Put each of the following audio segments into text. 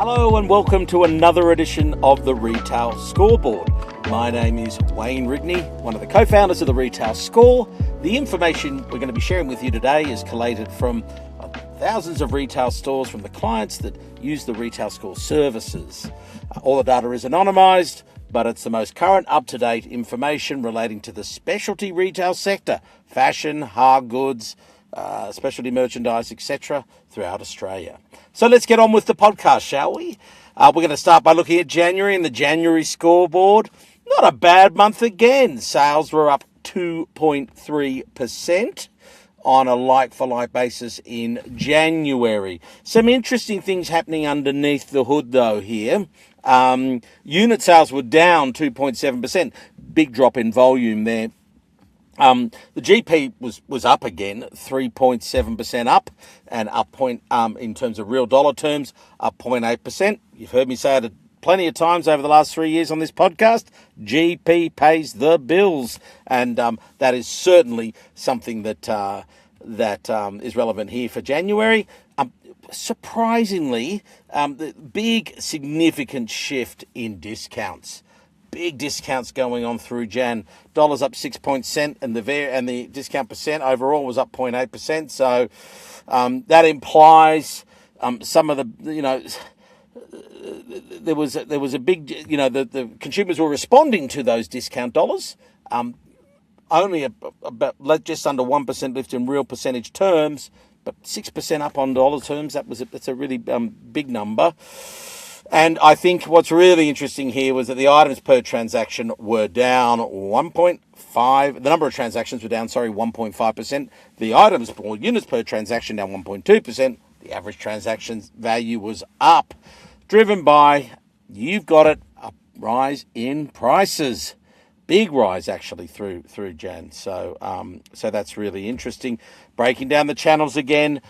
Hello and welcome to another edition of the Retail Scoreboard. My name is Wayne Rigney, one of the co-founders of the Retail Score. The information we're going to be sharing with you today is collated from thousands of retail stores from the clients that use the Retail Score services. All the data is anonymised, but it's the most current, up-to-date information relating to the specialty retail sector, fashion, hard goods, specialty merchandise, etc. throughout Australia. So let's get on with the podcast, shall we? We're going to start by looking at January and the January scoreboard. Not a bad month again. Sales were up 2.3% on a like-for-like basis in January. Some interesting things happening underneath the hood, though, here. Unit sales were down 2.7%. Big drop in volume there. The GP was up again, 3.7% up, and up in terms of real dollar terms, up 0.8%. You've heard me say it plenty of times over the last 3 years on this podcast. GP pays the bills, and that is certainly something that is relevant here for January. Surprisingly, the big significant shift in discounts. Big discounts going on through Jan. Dollars up 6%, and the discount percent overall was up 0.8%. So that implies some of the, there was a big, the consumers were responding to those discount dollars. Only about just under 1% lift in real percentage terms, but 6% up on dollar terms. That's a really big number. And I think what's really interesting here was that the items per transaction were down 1.5. The number of transactions were down, 1.5%. The items or units per transaction down 1.2%. The average transaction value was up, driven by, you've got it, a rise in prices. Big rise actually through Jan. So that's really interesting. Breaking down the channels again,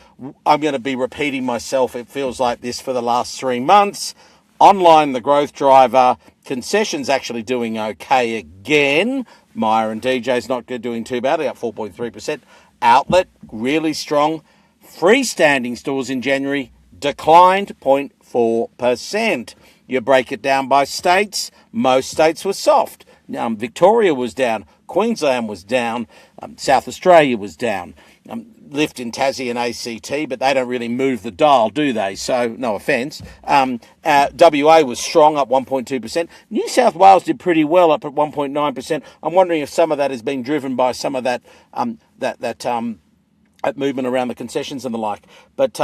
I'm going to be repeating myself. It feels like this for the last 3 months. Online, the growth driver. Concessions actually doing okay again. Myer and DJ's not doing too badly, up 4.3%. Outlet, really strong. Freestanding stores in January declined 0.4%. You break it down by states. Most states were soft. Victoria was down. Queensland was down. South Australia was down. Lift in Tassie and ACT, but they don't really move the dial, do they? So, no offence. WA was strong, up 1.2%. New South Wales did pretty well, up at 1.9%. I'm wondering if some of that is being driven by some of that movement around the concessions and the like. But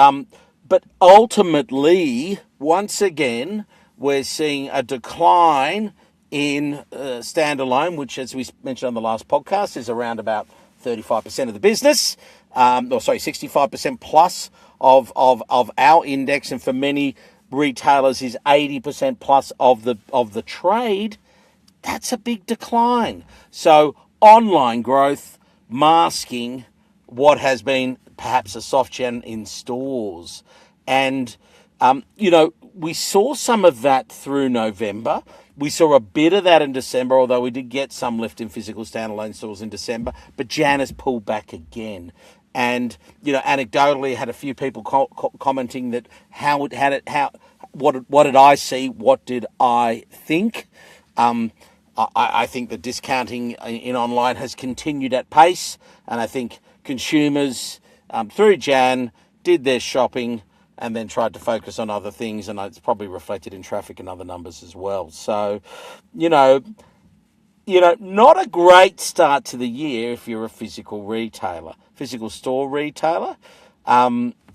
ultimately, once again, we're seeing a decline in standalone, which, as we mentioned on the last podcast, is around about 35% of the business. 65% plus of our index, and for many retailers is 80% plus of the trade. That's a big decline. So online growth masking what has been perhaps a soft gen in stores. And, we saw some of that through November. We saw a bit of that in December, although we did get some lift in physical standalone stores in December. But Jan has pulled back again. And, anecdotally, had a few people commenting that what did I see? What did I think? I think the discounting in online has continued at pace. And I think consumers through Jan did their shopping and then tried to focus on other things, and it's probably reflected in traffic and other numbers as well. So, not a great start to the year if you're a physical store retailer.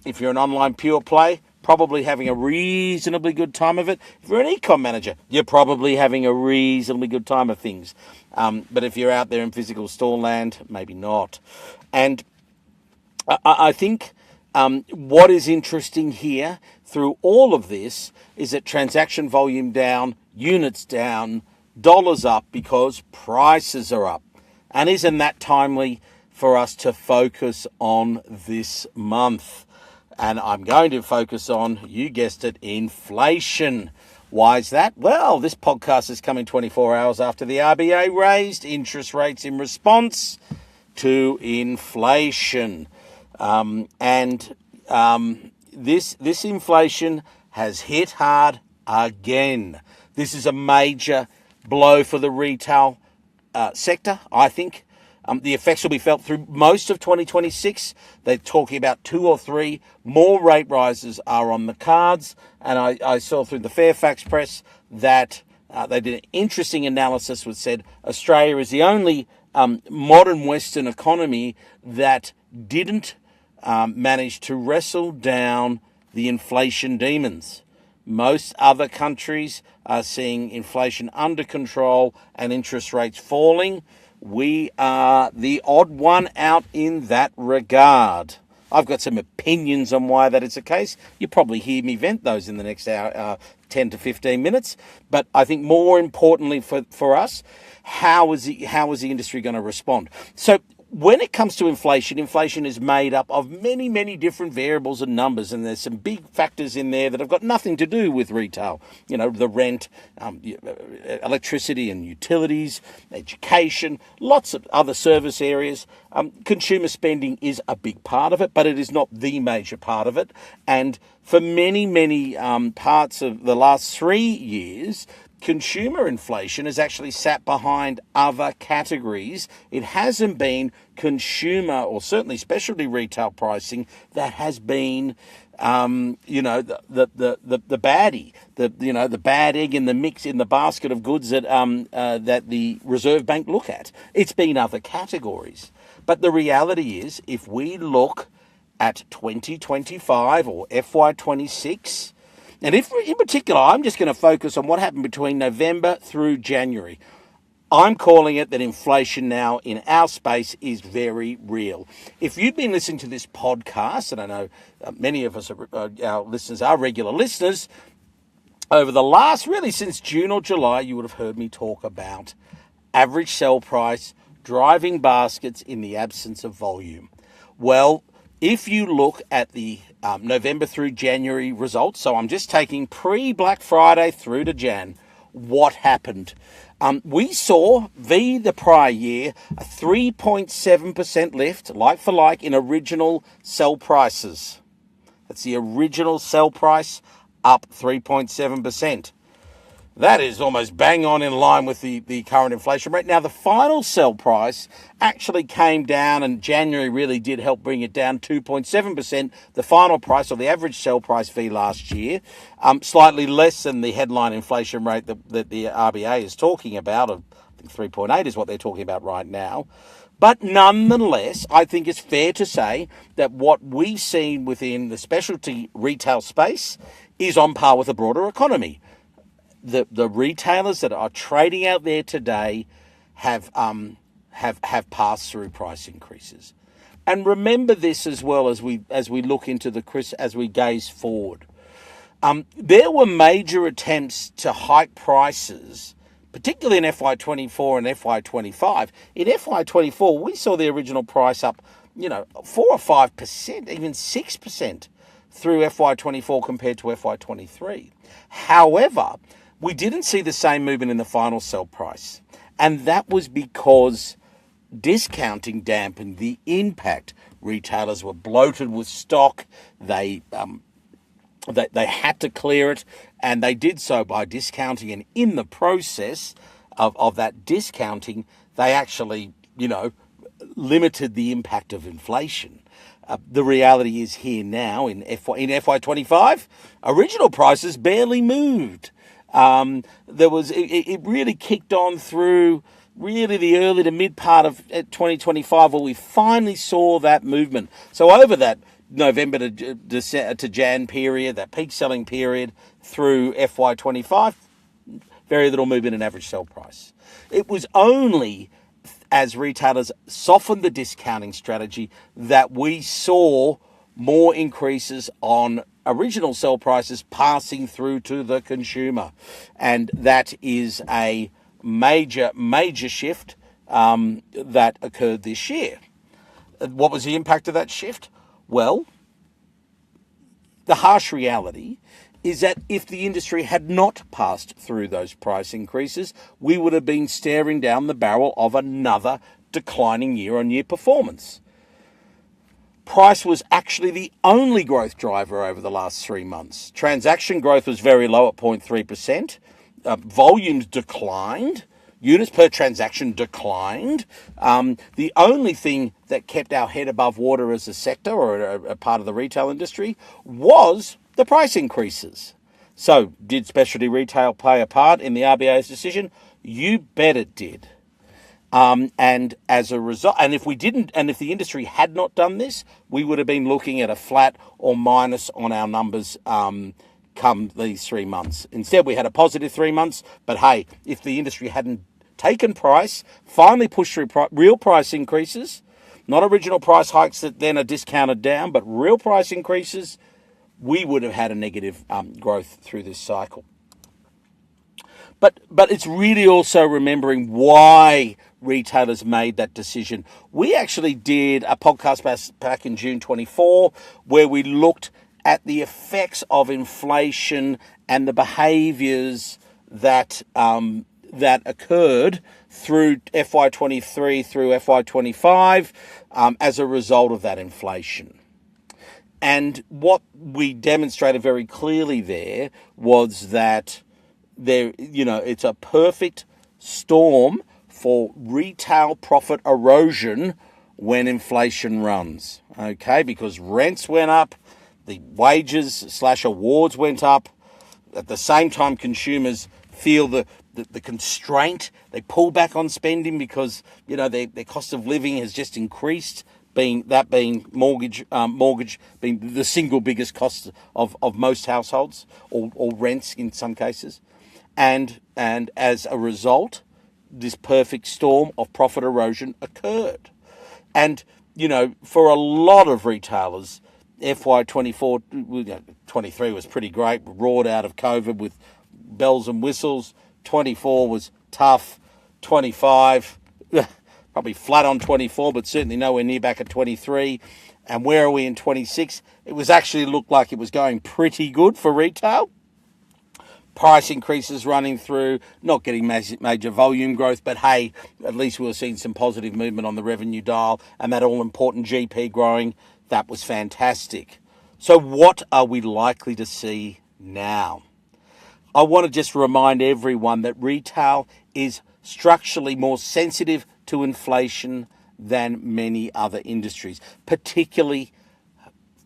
If you're an online pure play, probably having a reasonably good time of it. If you're an e-com manager, you're probably having a reasonably good time of things. But if you're out there in physical store land, maybe not. And I think what is interesting here through all of this is that transaction volume down, units down, dollars up because prices are up. And isn't that timely for us to focus on this month? And I'm going to focus on, you guessed it, inflation. Why is that? Well, this podcast is coming 24 hours after the RBA raised interest rates in response to inflation. This inflation has hit hard again. This is a major blow for the retail sector, I think. The effects will be felt through most of 2026. They're talking about 2 or 3 more rate rises are on the cards. And I saw through the Fairfax press that they did an interesting analysis which said Australia is the only modern Western economy that didn't manage to wrestle down the inflation demons. Most other countries are seeing inflation under control and interest rates falling. We are the odd one out in that regard. I've got some opinions on why that is the case. You'll probably hear me vent those in the next hour, 10 to 15 minutes. But I think more importantly for us, how is the industry going to respond? So when it comes to inflation, inflation is made up of many, many different variables and numbers, and there's some big factors in there that have got nothing to do with retail. You know, the rent, electricity and utilities, education, lots of other service areas. Consumer spending is a big part of it, but it is not the major part of it. And for many, many parts of the last 3 years, consumer inflation has actually sat behind other categories. It hasn't been consumer or certainly specialty retail pricing that has been, the baddie, the bad egg in the mix in the basket of goods that that the Reserve Bank look at. It's been other categories. But the reality is, if we look at 2025 or FY26, and if, in particular, I'm just going to focus on what happened between November through January. I'm calling it that inflation now in our space is very real. If you've been listening to this podcast, and I know many of us, our listeners, are regular listeners, over the last, really since June or July, you would have heard me talk about average sell price, driving baskets in the absence of volume. Well, if you look at the November through January results, so I'm just taking pre-Black Friday through to Jan, what happened? We saw, the prior year, a 3.7% lift, like for like, in original sell prices. That's the original sell price, up 3.7%. That is almost bang on in line with the current inflation rate. Now, the final sell price actually came down, and January really did help bring it down 2.7%. The final price, or the average sell price fee last year, slightly less than the headline inflation rate that the RBA is talking about. I think 3.8 is what they're talking about right now. But nonetheless, I think it's fair to say that what we've seen within the specialty retail space is on par with the broader economy. The retailers that are trading out there today have passed through price increases, and remember this as well as we look into as we gaze forward. There were major attempts to hike prices, particularly in FY24 and FY25. In FY24, we saw the original price up, 4 or 5%, even 6% through FY24 compared to FY23. However, we didn't see the same movement in the final sell price, and that was because discounting dampened the impact. Retailers were bloated with stock. They had to clear it, and they did so by discounting. And in the process of that discounting, they actually, limited the impact of inflation. The reality is here now in FY25, original prices barely moved. It really kicked on through really the early to mid part of 2025 where we finally saw that movement. So over that November to Jan period, that peak selling period through FY25, very little movement in average sell price. It was only as retailers softened the discounting strategy that we saw more increases on original sell prices passing through to the consumer. And that is a major shift that occurred this year. What was the impact of that shift? Well, the harsh reality is that if the industry had not passed through those price increases, we would have been staring down the barrel of another declining year-on-year performance. price was actually the only growth driver over the last 3 months. Transaction growth was very low at 0.3%. Volumes declined. Units per transaction declined. The only thing that kept our head above water as a sector or a part of the retail industry was the price increases. So, did specialty retail play a part in the RBA's decision? You bet it did. And as a result, and if the industry had not done this, we would have been looking at a flat or minus on our numbers come these 3 months. Instead, we had a positive 3 months. But hey, if the industry hadn't taken price, finally pushed through real price increases, not original price hikes that then are discounted down, but real price increases, we would have had a negative growth through this cycle. But it's really also remembering why retailers made that decision. We actually did a podcast back in June 24 where we looked at the effects of inflation and the behaviours that occurred through FY23 through FY25 as a result of that inflation. And what we demonstrated very clearly there was that it's a perfect storm for retail profit erosion when inflation runs, okay? Because rents went up, the wages/awards went up. At the same time, consumers feel the constraint. They pull back on spending because, their cost of living has just increased, being mortgage being the single biggest cost of most households, or rents in some cases. And as a result, this perfect storm of profit erosion occurred. And, for a lot of retailers, FY24, 23 was pretty great, roared out of COVID with bells and whistles. 24 was tough. 25, probably flat on 24, but certainly nowhere near back at 23. And where are we in 26? It was actually looked like it was going pretty good for retail. Price increases running through, not getting major volume growth, but hey, at least we were seeing some positive movement on the revenue dial and that all-important GP growing. That was fantastic. So what are we likely to see now? I want to just remind everyone that retail is structurally more sensitive to inflation than many other industries, particularly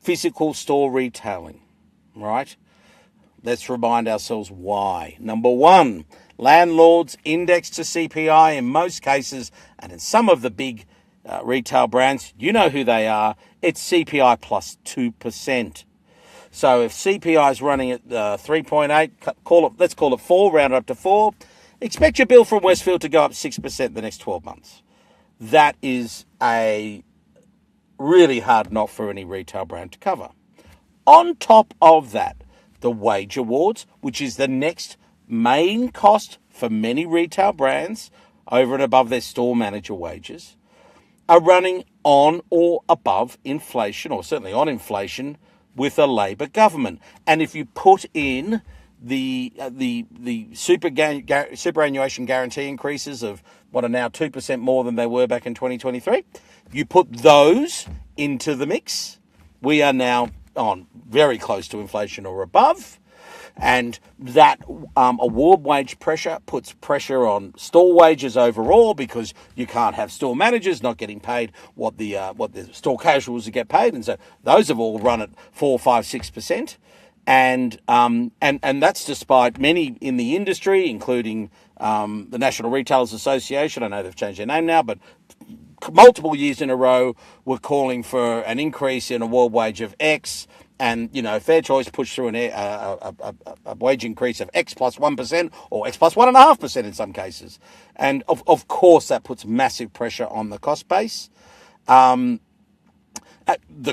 physical store retailing, right? Let's remind ourselves why. Number one, landlords index to CPI in most cases, and in some of the big retail brands, you know who they are, it's CPI plus 2%. So if CPI is running at 3.8, let's call it 4, round it up to 4, expect your bill from Westfield to go up 6% the next 12 months. That is a really hard knock for any retail brand to cover. On top of that, the wage awards, which is the next main cost for many retail brands over and above their store manager wages, are running on or above inflation, or certainly on inflation, with a Labor government. And if you put in the superannuation guarantee increases of what are now 2% more than they were back in 2023, you put those into the mix, we are now on very close to inflation or above. And that award wage pressure puts pressure on store wages overall, because you can't have store managers not getting paid what the store casuals get paid, and so those have all run at 4, 5, 6%, and that's despite many in the industry, including the National Retailers Association. I know they've changed their name now, but multiple years in a row we're calling for an increase in award wage of X. And, Fair Choice pushed through a wage increase of X plus 1% or X plus 1.5% in some cases. And, of course, that puts massive pressure on the cost base. The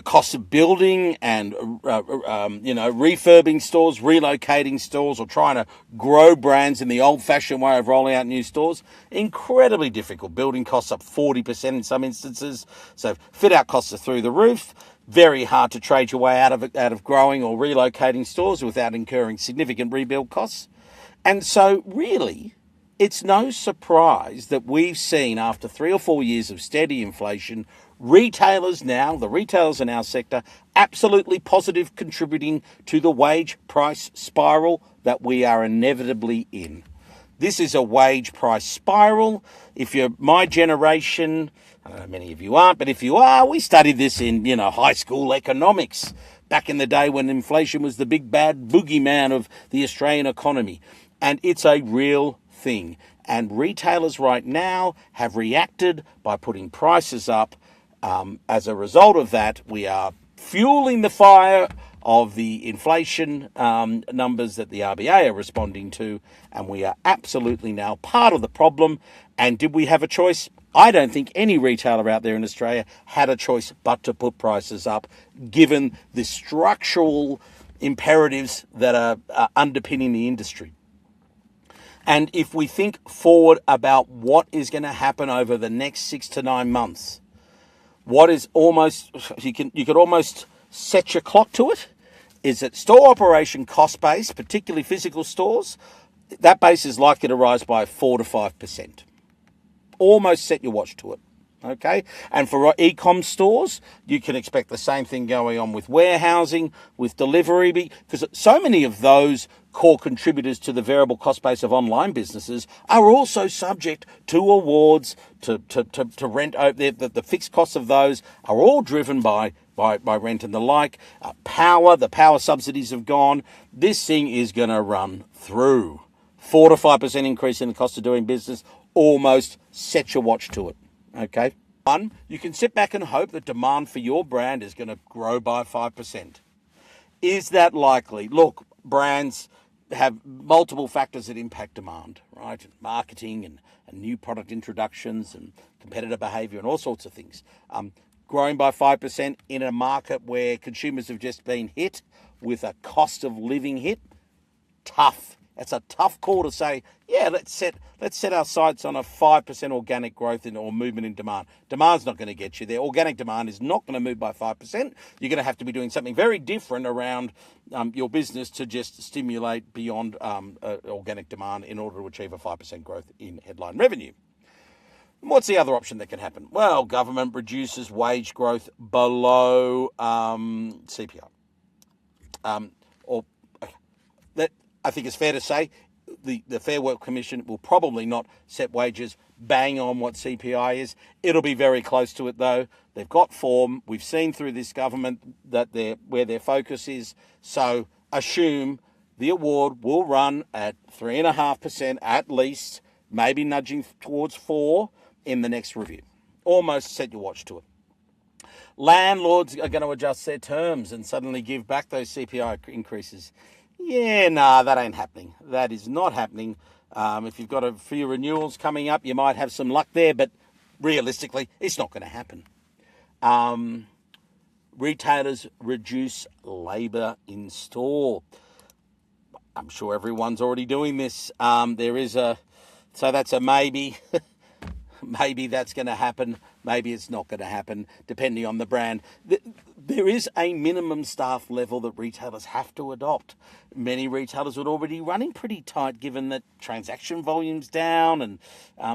cost of building and, refurbing stores, relocating stores, or trying to grow brands in the old-fashioned way of rolling out new stores, incredibly difficult. Building costs up 40% in some instances. So fit-out costs are through the roof. Very hard to trade your way out of growing or relocating stores without incurring significant rebuild costs. And so really, it's no surprise that we've seen, after 3 or 4 years of steady inflation, Retailers now, the retailers in our sector, absolutely positive, contributing to the wage price spiral that we are inevitably in. This is a wage price spiral. If you're my generation, I don't know, many of you aren't, but if you are, we studied this in, high school economics back in the day when inflation was the big bad boogeyman of the Australian economy. And it's a real thing. And retailers right now have reacted by putting prices up. As a result of that, we are fueling the fire of the inflation numbers that the RBA are responding to, and we are absolutely now part of the problem. And did we have a choice? I don't think any retailer out there in Australia had a choice but to put prices up, given the structural imperatives that are underpinning the industry. And if we think forward about what is going to happen over the next 6 to 9 months, what is almost, you could almost set your clock to it, is that store operation cost base, particularly physical stores, that base is likely to rise by 4 to 5%. Almost set your watch to it. Okay, and for e-com stores, you can expect the same thing going on with warehousing, with delivery, because so many of those core contributors to the variable cost base of online businesses are also subject to awards, to rent out there. The fixed costs of those are all driven by rent and the like. The power subsidies have gone. This thing is going to run through. 4 to 5% increase in the cost of doing business. Almost set your watch to it. Okay. One, you can sit back and hope that demand for your brand is going to grow by 5%. Is that likely? Look, brands have multiple factors that impact demand, right? Marketing and new product introductions and competitor behaviour and all sorts of things. Growing by 5% in a market where consumers have just been hit with a cost of living hit, tough. It's a tough call to say, yeah, let's set our sights on a 5% organic growth or movement in demand. Demand's not going to get you there. Organic demand is not going to move by 5%. You're going to have to be doing something very different around your business to just stimulate beyond organic demand in order to achieve a 5% growth in headline revenue. What's the other option that can happen? Well, government reduces wage growth below CPI. I think it's fair to say the Fair Work Commission will probably not set wages bang on what CPI is. It'll be very close to it, though. They've got form. We've seen through this government that where their focus is. So assume the award will run at 3.5% at least, maybe nudging towards 4% in the next review. Almost set your watch to it. Landlords are going to adjust their terms and suddenly give back those CPI increases. Yeah, that ain't happening. That is not happening. If you've got a few renewals coming up, you might have some luck there, but realistically, it's not going to happen. Retailers reduce labour in store. I'm sure everyone's already doing this. So that's a maybe. Maybe that's going to happen. Maybe it's not going to happen, depending on the brand. There is a minimum staff level that retailers have to adopt. Many retailers are already running pretty tight, given that transaction volume's down and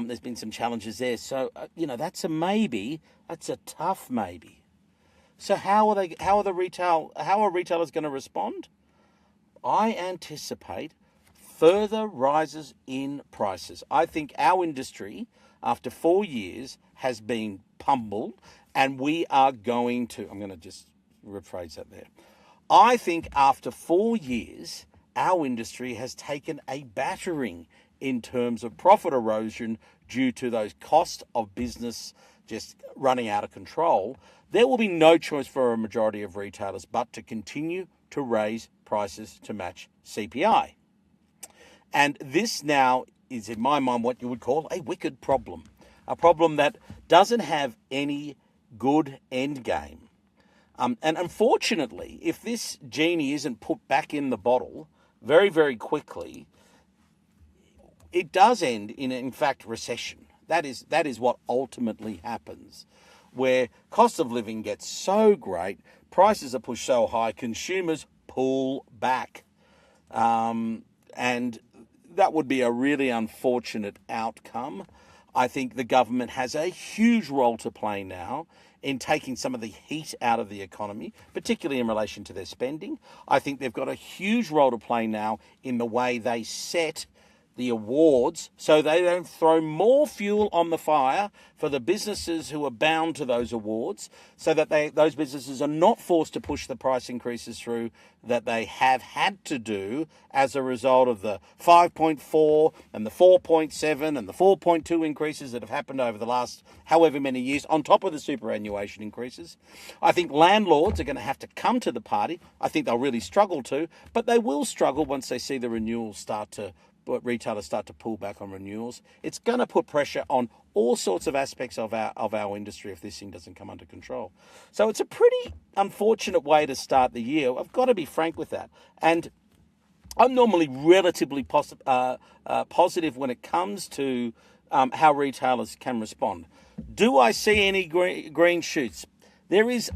there's been some challenges there. So, that's a maybe. That's a tough maybe. So how are retailers going to respond? I anticipate further rises in prices. I think our industry, after 4 years, has been pummeled, and we are going to, I'm going to just rephrase that there. I think after 4 years, our industry has taken a battering in terms of profit erosion due to those costs of business just running out of control. There will be no choice for a majority of retailers but to continue to raise prices to match CPI. And this now is, in my mind, what you would call a wicked problem. A problem that doesn't have any good end game. And unfortunately, if this genie isn't put back in the bottle very, very quickly, it does end in fact, recession. That is what ultimately happens, where cost of living gets so great, prices are pushed so high, consumers pull back. And that would be a really unfortunate outcome. I think the government has a huge role to play now in taking some of the heat out of the economy, particularly in relation to their spending. I think they've got a huge role to play now in the way they set the awards so they don't throw more fuel on the fire for the businesses who are bound to those awards, so that those businesses are not forced to push the price increases through that they have had to do as a result of the 5.4 and the 4.7 and the 4.2 increases that have happened over the last however many years, on top of the superannuation increases. I think landlords are going to have to come to the party. I think they'll really struggle to, but they will struggle once they see the renewals retailers start to pull back on renewals. It's going to put pressure on all sorts of aspects of our industry if this thing doesn't come under control. So it's a pretty unfortunate way to start the year. I've got to be frank with that. And I'm normally relatively positive when it comes to how retailers can respond. Do I see any green shoots? There is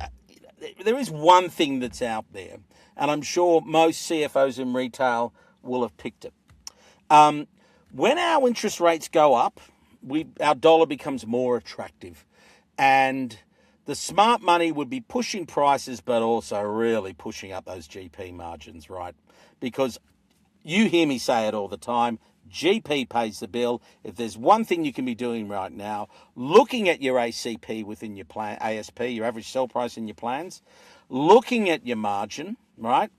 one thing that's out there, and I'm sure most CFOs in retail will have picked it. When our interest rates go up, our dollar becomes more attractive, and the smart money would be pushing prices, but also really pushing up those GP margins, right? Because you hear me say it all the time, GP pays the bill. If there's one thing you can be doing right now, looking at your ACP within your plan, ASP, your average sell price in your plans, looking at your margin, right?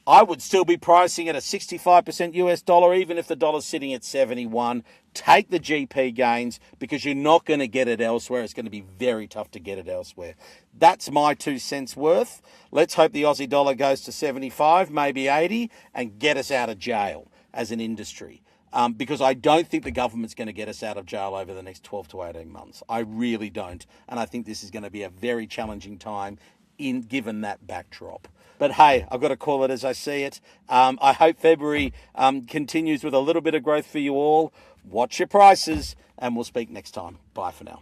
I would still be pricing at a 65% US dollar, even if the dollar's sitting at 71. Take the GP gains, because you're not going to get it elsewhere. It's going to be very tough to get it elsewhere. That's my 2 cents worth. Let's hope the Aussie dollar goes to 75, maybe 80, and get us out of jail as an industry. Because I don't think the government's going to get us out of jail over the next 12 to 18 months. I really don't. And I think this is going to be a very challenging time given that backdrop. But hey, I've got to call it as I see it. I hope February continues with a little bit of growth for you all. Watch your prices, and we'll speak next time. Bye for now.